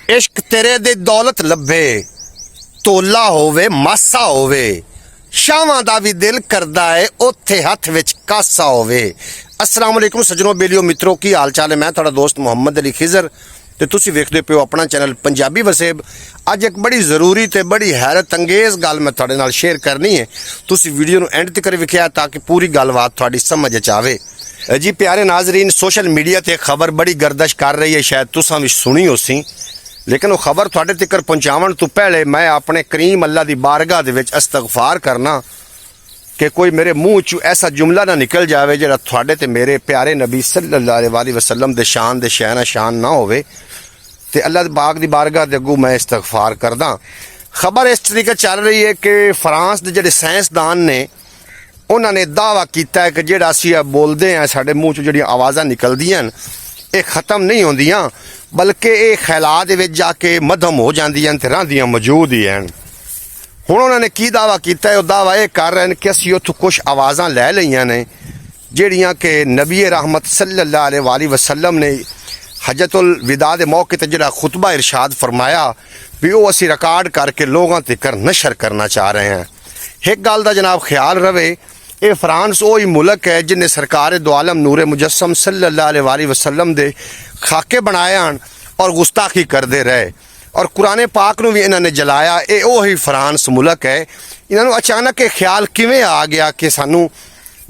इश्क तेरे दे दौलत लभे तोला होवे मासा होवे शावां दा भी दिल करदा है उत्थे हथ विच कासा होवे। अस्सलाम वालेकुम सज्जनों बेलियो मित्रों की हाल चाल है। मैं तुहाडा दोस्त मुहम्मद अली खिजर ते तुसीं वेखदे पिओ अपना चैनल पंजाबी वसेब। अज एक बड़ी जरूरी ते बड़ी हैरत अंगेज गल मैं तुहाडे नाल शेयर करनी है। तुसीं वीडियो नूं एंड तक वेखिया ताकि पूरी गलबात तुहाडी समझ च आवे। जी प्यारे नाजरीन, सोशल मीडिया ते खबर बड़ी गर्दश कर रही है, शायद तुसां भी सुनी होसी, लेकिन वो खबर तुहाडे तक पहुँचावन तो पहले मैं अपने करीम अल्लाह की बारगाह दे विच इस्तगफार करना कि कोई मेरे मुँह चो ऐसा जुमला ना निकल जाए जिहड़ा तुहाडे ते मेरे प्यारे नबी सल्लल्लाहु अलैहि वसल्लम दे शान दे शैना शान ना होवे। ते अल्लाह बाग की बारगाह दे अगू मैं इस्तगफार करदा। खबर इस तरीके चल रही है कि फ्रांस के जिहड़े साइंसदान ने उन्होंने दावा किया है कि जिहड़ा असीं बोलते हैं साडे मूँह चो जिहड़ियां आवाज़ां निकलदियां ये ख़त्म नहीं होंदियां, बल्कि ये खैला दे विच जाके मधम हो जांदियां ते रहिंदियां मौजूद ही हैं। हुण उन्होंने की दावा किया है? दावा ये कर रहे हैं कि असीं उत्थों कुछ आवाज़ां लै लईआं ने जिहड़ियां कि नबी रहमत सल्लल्लाहु अलैहि वसल्लम ने हजतुल विदा दे मौके ते जिहड़ा खुतबा इरशाद फरमाया भी वो असीं रिकॉर्ड करके लोगों तक नशर करना चाह रहे हैं। एक गल दा जनाब ख्याल रवे, ये फ्रांस वो ही मुल्क है जिन्हें सरकार दो आलम नूरे मुजस्सम सल्लल्लाहु अलैहि वसल्लम दे खाके बनाए हैं और गुस्ताखी करते रहे और कुरान पाक नूं भी इन्होंने जलाया। ये वही फ्रांस मुल्क है। इन्होंने अचानक ये ख्याल किवें आ गया कि सानू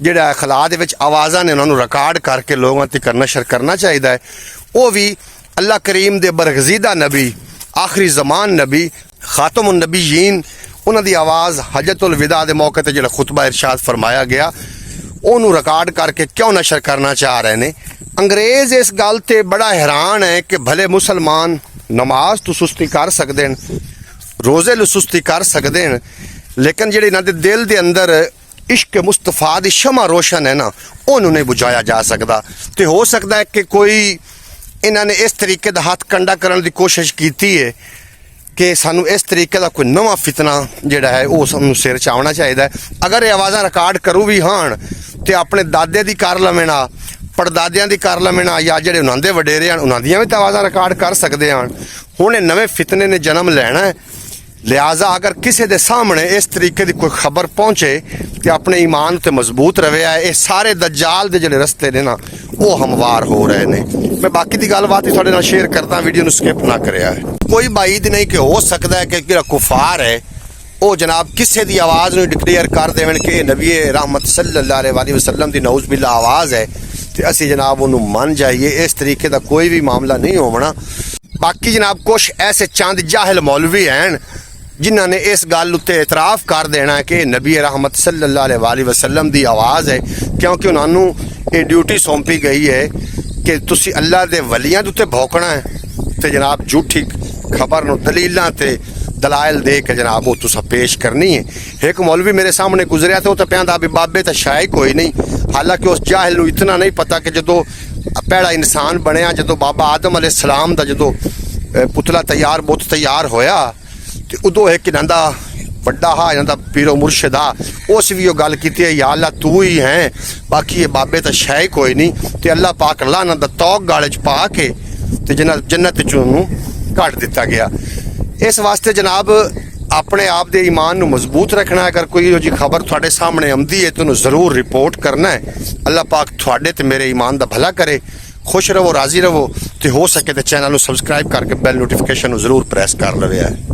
जिहड़ा खला दे विच आवाज़ां ने उन्होंने रिकॉर्ड करके लोगों तक नशर करना चाहिए है। वो भी अल्लाह करीम दे बरगज़ीदा नबी आखिरी ज़मान नबी खातमुन नबीयीन उन्होंने आवाज़ हजतुल विदा दे मौके ते जिहड़ा खुतबा इरशाद फरमाया गया उन्होंने रिकॉर्ड करके क्यों नशर करना चाह रहे हैं। अंग्रेज़ इस गल ते बड़ा हैरान है कि भले मुसलमान नमाज तो सुस्ती कर सकते हैं, रोज़े लू सुस्ती कर सकते हैं, लेकिन जिहड़े इन्हां दे दिल दे अंदर इश्क मुस्तफा दी शमा रोशन है ना उन्होंने नहीं बुझाया जा सकता। तो हो सकता है कि कोई इन्होंने इस तरीके का हथ कंडा करने की कोशिश की है कि सानू इस तरीके का कोई नवा फितना जिहड़ा है वो सानू सिर च आउणा चाहिए है। अगर ये आवाज़ां रिकॉर्ड करूँ भी हन तो अपने दादे की कर लवें ना, पड़दादियां की कर लवें ना, या जिहड़े उन्हां दे वडेरे हैं उन्हां दियां भी तो आवाज़ां रिकॉर्ड कर सकते हैं। हुण ये नवे फितने ने जन्म लैना है, लिहाजा अगर किसी के सामने इस तरीके की कोई खबर पहुँचे तो अपने ईमान ते मजबूत रहे है। ये सारे दज्जाल के जिहड़े रस्ते ने ना वो हमवार हो रहे हैं। मैं बाकी की गलबात ही तुहाडे नाल शेयर करदा, वीडियो नूं स्किप ना करिया। कोई बाईद नहीं कि हो सकता है कि जिहड़ा कुफार है वो जनाब किसी की आवाज़ नूं डिक्लेयर कर देवन कि नबी रहमत सल्लल्लाहु अलैहि वसल्लम की नऊज़ बिल्ला आवाज़ है तो असीं जनाब उन्होंने मान जाइए। इस तरीके का कोई भी मामला नहीं होना। बाकी जनाब कुछ ऐसे चंद जाहिल मौलवी हैं जिन्होंने इस गल उत्ते एतराफ़ कर देना है कि नबी रहमत सल्लल्लाहु अलैहि वसल्लम की आवाज़ है, क्योंकि उन्होंने ये ड्यूटी सौंपी गई है कि तुसी अल्लाह के वलियां दे उत्ते भौंकना है तो जनाब झूठी खबर नूं दलीलां ते दलाइल दे के जनाब वो तुसा पेश करनी है। एक मौलवी मेरे सामने गुजरिया तो कहता भी बाबे तो शायद कोई नहीं, हालांकि उस जाहिल नूं इतना नहीं पता कि जो पैड़ा इंसान बनया, जो बाबा आदम अलैहिस्सलाम दा जो पुतला तैयार बुत तैयार होया तो उदों एक इन्हां दा वड्डा हा इन्हां दा पीरो मुर्शिद आ उस भी गल की है या अल्लाह तू ही है, बाकी ये बाबे तो शायद कोई नहीं। तो अल्लाह पाक अल्लाह इन्हां दा तौक गाले च पा के ते जन्नत चों कट दिता गया। इस वास्ते जनाब अपने आप दे ईमान नूं मजबूत रखना है। अगर कोई इहो जी खबर तुहाडे सामने आउंदी है तो उन्हें जरूर रिपोर्ट करना है। अल्लाह पाक तुहाडे ते मेरे ईमान दा भला करे। खुश रहो, राजी रहो, तो हो सके तो चैनल नूं सबसक्राइब करके बैल नोटिफिकेशन जरूर प्रेस कर लवे है।